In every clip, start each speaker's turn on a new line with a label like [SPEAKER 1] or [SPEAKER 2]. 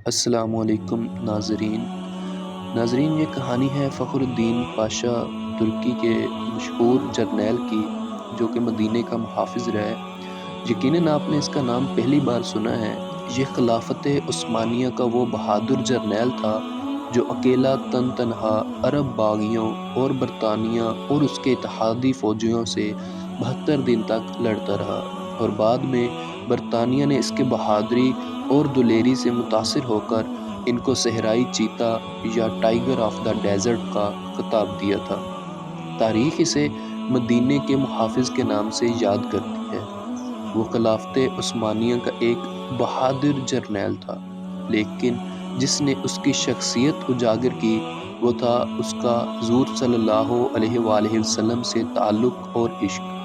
[SPEAKER 1] السلام علیکم ناظرین، یہ کہانی ہے فخر الدین پاشا ترکی کے مشہور جرنیل کی، جو کہ مدینہ کا محافظ رہا ہے۔ یقیناً آپ نے اس کا نام پہلی بار سنا ہے۔ یہ خلافت عثمانیہ کا وہ بہادر جرنیل تھا جو اکیلا تنہا عرب باغیوں اور برطانیہ اور اس کے اتحادی فوجیوں سے 72 دن تک لڑتا رہا، اور بعد میں برطانیہ نے اس کے بہادری اور دلیری سے متاثر ہو کر ان کو صحرائی چیتا یا ٹائیگر آف دا ڈیزرٹ کا خطاب دیا تھا۔ تاریخ اسے مدینہ کے محافظ کے نام سے یاد کرتی ہے۔ وہ خلافت عثمانیہ کا ایک بہادر جرنیل تھا، لیکن جس نے اس کی شخصیت اجاگر کی وہ تھا اس کا حضور صلی اللہ علیہ وآلہ وسلم سے تعلق اور عشق۔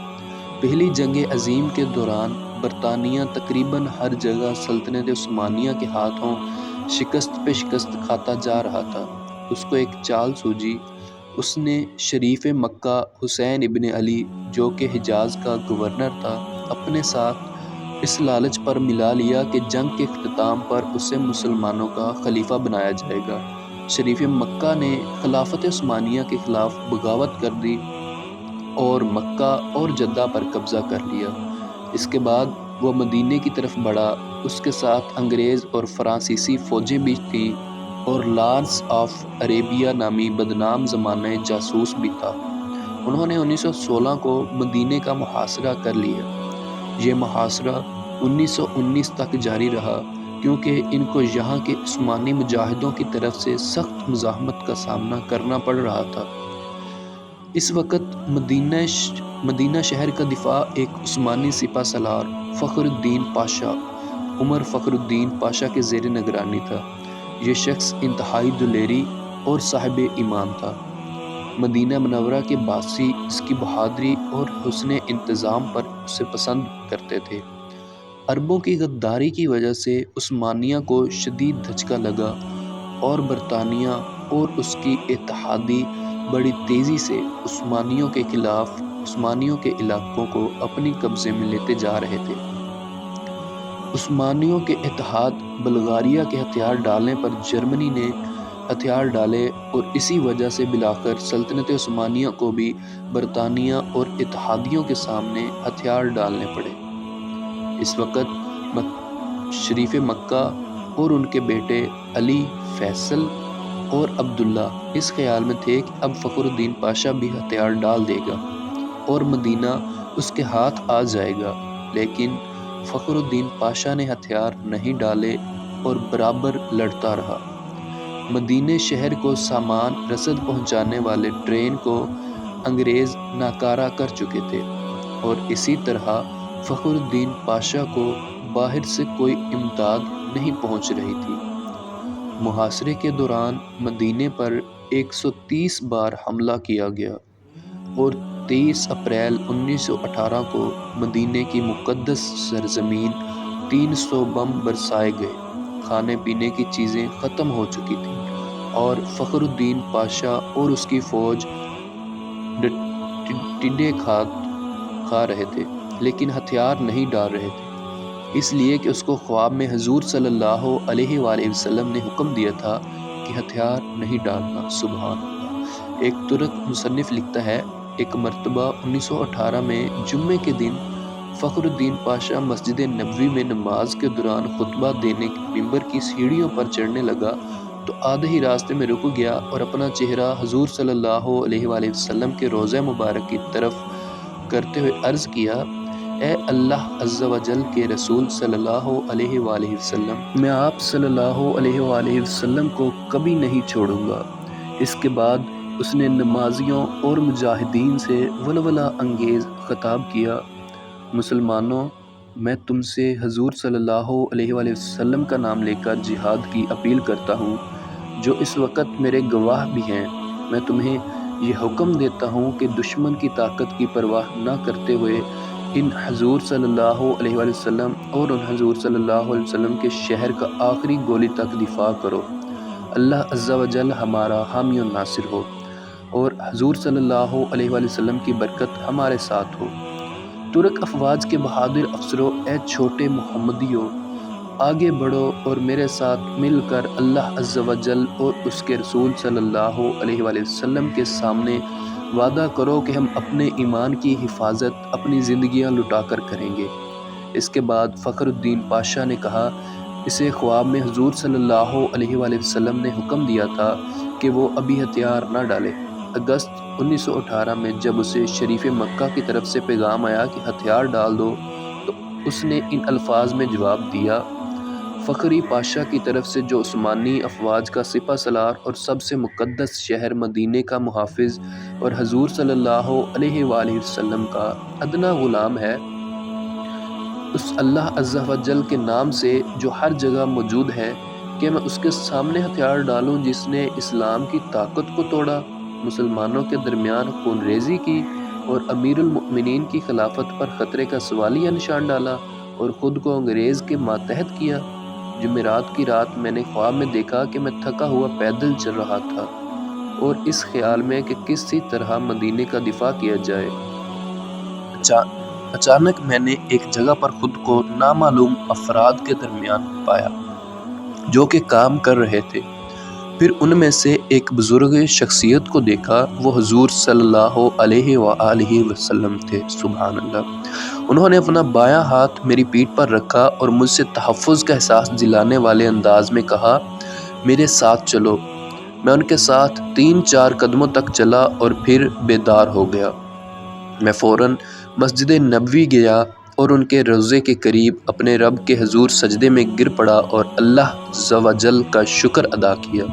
[SPEAKER 1] پہلی جنگ عظیم کے دوران برطانیہ تقریباً ہر جگہ سلطنت عثمانیہ کے ہاتھوں شکست پہ شکست کھاتا جا رہا تھا۔ اس کو ایک چال سوجی۔ اس نے شریف مکہ حسین ابن علی، جو کہ حجاز کا گورنر تھا، اپنے ساتھ اس لالچ پر ملا لیا کہ جنگ کے اختتام پر اسے مسلمانوں کا خلیفہ بنایا جائے گا۔ شریف مکہ نے خلافت عثمانیہ کے خلاف بغاوت کر دی اور مکہ اور جدہ پر قبضہ کر لیا۔ اس کے بعد وہ مدینہ کی طرف بڑھا۔ اس کے ساتھ انگریز اور فرانسیسی فوجیں بھی تھیں، اور لارنس آف عربیہ نامی بدنام زمانہ جاسوس بھی تھا۔ انہوں نے 1916 کو مدینہ کا محاصرہ کر لیا۔ یہ محاصرہ 1919 تک جاری رہا، کیونکہ ان کو یہاں کے عثمانی مجاہدوں کی طرف سے سخت مزاحمت کا سامنا کرنا پڑ رہا تھا۔ اس وقت مدینہ شہر کا دفاع ایک عثمانی سپہ سالار فخر الدین پاشا، عمر فخر الدین پاشا کے زیر نگرانی تھا۔ یہ شخص انتہائی دلیری اور صاحب ایمان تھا۔ مدینہ منورہ کے باسی اس کی بہادری اور حسن انتظام پر اسے پسند کرتے تھے۔ عربوں کی غداری کی وجہ سے عثمانیہ کو شدید دھچکا لگا، اور برطانیہ اور اس کی اتحادی بڑی تیزی سے عثمانیوں کے خلاف عثمانیوں کے علاقوں کو اپنی قبضے میں لیتے جا رہے تھے۔ عثمانیوں کے اتحاد بلغاریہ کے ہتھیار ڈالنے پر جرمنی نے ہتھیار ڈالے، اور اسی وجہ سے بالآخر سلطنت عثمانیہ کو بھی برطانیہ اور اتحادیوں کے سامنے ہتھیار ڈالنے پڑے۔ اس وقت شریف مکہ اور ان کے بیٹے علی، فیصل اور عبداللہ اس خیال میں تھے کہ اب فخر الدین پاشا بھی ہتھیار ڈال دے گا اور مدینہ اس کے ہاتھ آ جائے گا، لیکن فخر الدین پاشا نے ہتھیار نہیں ڈالے اور برابر لڑتا رہا۔ مدینہ شہر کو سامان رسد پہنچانے والے ٹرین کو انگریز ناکارہ کر چکے تھے، اور اسی طرح فخر الدین پاشا کو باہر سے کوئی امداد نہیں پہنچ رہی تھی۔ محاصرے کے دوران مدینہ پر 130 بار حملہ کیا گیا، اور 23 اپریل 1918 کو مدینہ کی مقدس سرزمین 300 بم برسائے گئے۔ کھانے پینے کی چیزیں ختم ہو چکی تھیں، اور فخر الدین پاشا اور اس کی فوج ٹڈے کھا رہے تھے، لیکن ہتھیار نہیں ڈال رہے تھے، اس لیے کہ اس کو خواب میں حضور صلی اللہ علیہ وآلہ وسلم نے حکم دیا تھا کہ ہتھیار نہیں ڈالنا۔ سبحان اللہ۔ ایک ترک مصنف لکھتا ہے، ایک مرتبہ 1918 میں جمعے کے دن فخر الدین پاشا مسجد نبوی میں نماز کے دوران خطبہ دینے ممبر کی سیڑھیوں پر چڑھنے لگا تو آدھے ہی راستے میں رک گیا، اور اپنا چہرہ حضور صلی اللہ علیہ وآلہ وسلم کے روضہ مبارک کی طرف کرتے ہوئے عرض کیا، اے اللہ عز و جل کے رسول صلی اللہ علیہ وآلہ وسلم، میں آپ صلی اللہ علیہ وآلہ وسلم کو کبھی نہیں چھوڑوں گا۔ اس کے بعد اس نے نمازیوں اور مجاہدین سے ولولہ انگیز خطاب کیا، مسلمانوں، میں تم سے حضور صلی اللہ علیہ وآلہ وسلم کا نام لے کر جہاد کی اپیل کرتا ہوں، جو اس وقت میرے گواہ بھی ہیں۔ میں تمہیں یہ حکم دیتا ہوں کہ دشمن کی طاقت کی پرواہ نہ کرتے ہوئے ان حضور صلی اللہ علیہ وآلہ وسلم اور ان حضور صلی اللہ علیہ وسلم کے شہر کا آخری گولی تک دفاع کرو۔ اللہ عز و جل ہمارا حامی و ناصر ہو، اور حضور صلی اللہ علیہ وآلہ وسلم کی برکت ہمارے ساتھ ہو۔ ترک افواج کے بہادر افسروں، اے چھوٹے محمدیوں، آگے بڑھو اور میرے ساتھ مل کر اللہ عز و جل اور اس کے رسول صلی اللہ علیہ وآلہ وسلم کے سامنے وعدہ کرو کہ ہم اپنے ایمان کی حفاظت اپنی زندگیاں لٹا کر کریں گے۔ اس کے بعد فخر الدین پاشا نے کہا، اسے خواب میں حضور صلی اللہ علیہ وآلہ وسلم نے حکم دیا تھا کہ وہ ابھی ہتھیار نہ ڈالے۔ اگست 1918 میں جب اسے شریف مکہ کی طرف سے پیغام آیا کہ ہتھیار ڈال دو تو اس نے ان الفاظ میں جواب دیا، فخری پاشا کی طرف سے جو عثمانی افواج کا سپہ سالار اور سب سے مقدس شہر مدینے کا محافظ اور حضور صلی اللہ علیہ وآلہ وسلم کا ادنا غلام ہے، اس اللہ عز و جل کے نام سے جو ہر جگہ موجود ہے کہ میں اس کے سامنے ہتھیار ڈالوں جس نے اسلام کی طاقت کو توڑا، مسلمانوں کے درمیان خون ریزی کی اور امیر المؤمنین کی خلافت پر خطرے کا سوالیہ نشان ڈالا اور خود کو انگریز کے ماتحت کیا۔ جمعرات کی رات میں نے خواب میں دیکھا کہ میں تھکا ہوا پیدل چل رہا تھا اور اس خیال میں کہ کسی طرح مدینے کا دفاع کیا جائے۔ اچانک میں نے ایک جگہ پر خود کو نامعلوم افراد کے درمیان پایا جو کہ کام کر رہے تھے۔ پھر ان میں سے ایک بزرگ شخصیت کو دیکھا، وہ حضور صلی اللہ علیہ وآلہ وسلم تھے۔ سبحان اللہ۔ انہوں نے اپنا بایاں ہاتھ میری پیٹھ پر رکھا اور مجھ سے تحفظ کا احساس دلانے والے انداز میں کہا، میرے ساتھ چلو۔ میں ان کے ساتھ 3-4 قدموں تک چلا اور پھر بیدار ہو گیا۔ میں فوراً مسجد نبوی گیا اور ان کے روضے کے قریب اپنے رب کے حضور سجدے میں گر پڑا اور اللہ عز و جل کا شکر ادا کیا۔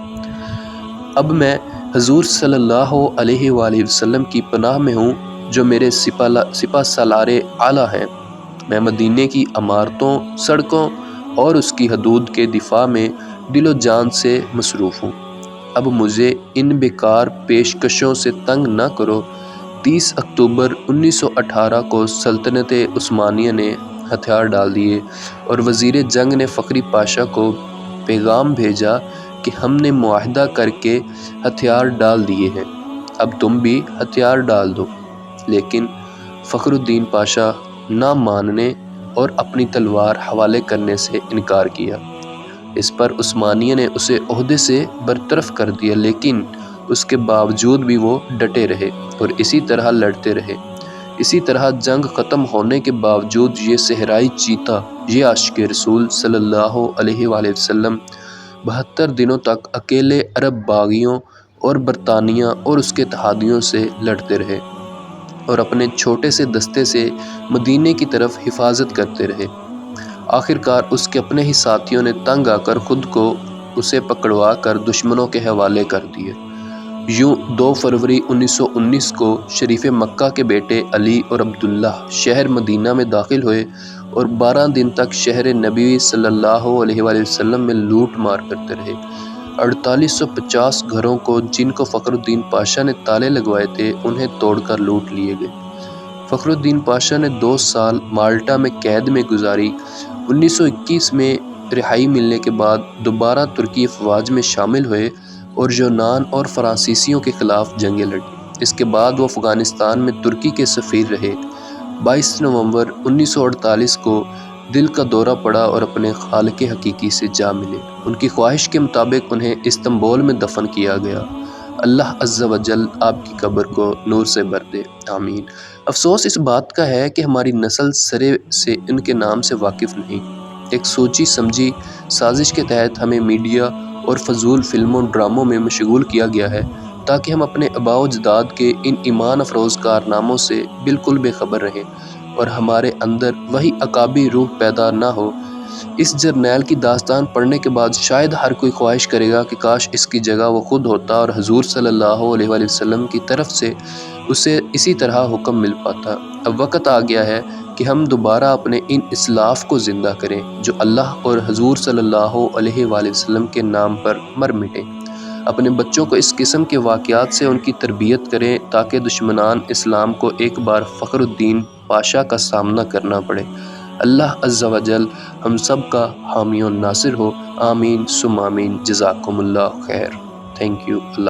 [SPEAKER 1] اب میں حضور صلی اللہ علیہ وآلہ وسلم کی پناہ میں ہوں جو میرے سپہ سالار اعلیٰ ہیں۔ میں مدینے کی عمارتوں، سڑکوں اور اس کی حدود کے دفاع میں دل و جان سے مصروف ہوں۔ اب مجھے ان بیکار پیشکشوں سے تنگ نہ کرو۔ 30 اکتوبر 1918 کو سلطنت عثمانیہ نے ہتھیار ڈال دیے اور وزیر جنگ نے فخری پاشا کو پیغام بھیجا کہ ہم نے معاہدہ کر کے ہتھیار ڈال دیے ہیں، اب تم بھی ہتھیار ڈال دو۔ لیکن فخر الدین پاشا نہ ماننے اور اپنی تلوار حوالے کرنے سے انکار کیا۔ اس پر عثمانیہ نے اسے عہدے سے برطرف کر دیا، لیکن اس کے باوجود بھی وہ ڈٹے رہے اور اسی طرح لڑتے رہے۔ اسی طرح جنگ ختم ہونے کے باوجود یہ صحرائی چیتا، یہ عاشق رسول صلی اللہ علیہ وآلہ وسلم 72 دنوں تک اکیلے عرب باغیوں اور برطانیہ اور اس کے اتحادیوں سے لڑتے رہے اور اپنے چھوٹے سے دستے سے مدینے کی طرف حفاظت کرتے رہے۔ آخرکار اس کے اپنے ہی ساتھیوں نے تنگ آ کر خود کو اسے پکڑوا کر دشمنوں کے حوالے کر دیے۔ یوں 2 فروری 1919 کو شریف مکہ کے بیٹے علی اور عبداللہ شہر مدینہ میں داخل ہوئے اور 12 دن تک شہر نبوی صلی اللہ علیہ وآلہ وسلم میں لوٹ مار کرتے رہے۔ 4850 گھروں کو جن کو فخر الدین پاشا نے تالے لگوائے تھے انہیں توڑ کر لوٹ لیے گئے۔ فخر الدین پاشا نے 2 سال مالٹا میں قید میں گزاری۔ 1921 میں رہائی ملنے کے بعد دوبارہ ترکی افواج میں شامل ہوئے اور یونان اور فرانسیسیوں کے خلاف جنگیں لڑیں۔ اس کے بعد وہ افغانستان میں ترکی کے سفیر رہے۔ 22 نومبر 1948 کو دل کا دورہ پڑا اور اپنے خالق حقیقی سے جا ملے۔ ان کی خواہش کے مطابق انہیں استنبول میں دفن کیا گیا۔ اللہ عز و جل آپ کی قبر کو نور سے بھر دے، آمین۔ افسوس اس بات کا ہے کہ ہماری نسل سرے سے ان کے نام سے واقف نہیں۔ ایک سوچی سمجھی سازش کے تحت ہمیں میڈیا اور فضول فلموں ڈراموں میں مشغول کیا گیا ہے تاکہ ہم اپنے آباء و اجداد کے ان ایمان افروز کارناموں سے بالکل بے خبر رہیں اور ہمارے اندر وہی عقابی روح پیدا نہ ہو۔ اس جرنیل کی داستان پڑھنے کے بعد شاید ہر کوئی خواہش کرے گا کہ کاش اس کی جگہ وہ خود ہوتا اور حضور صلی اللہ علیہ وآلہ وسلم کی طرف سے اسے اسی طرح حکم مل پاتا۔ اب وقت آ گیا ہے کہ ہم دوبارہ اپنے ان اسلاف کو زندہ کریں جو اللہ اور حضور صلی اللہ علیہ وآلہ وسلم کے نام پر مر مٹیں۔ اپنے بچوں کو اس قسم کے واقعات سے ان کی تربیت کریں تاکہ دشمنان اسلام کو ایک بار فخر الدین پاشا کا سامنا کرنا پڑے۔ اللہ عز و جل ہم سب کا حامی و ناصر ہو، آمین ثم آمین۔ جزاکم اللہ خیر۔ Thank you. اللہ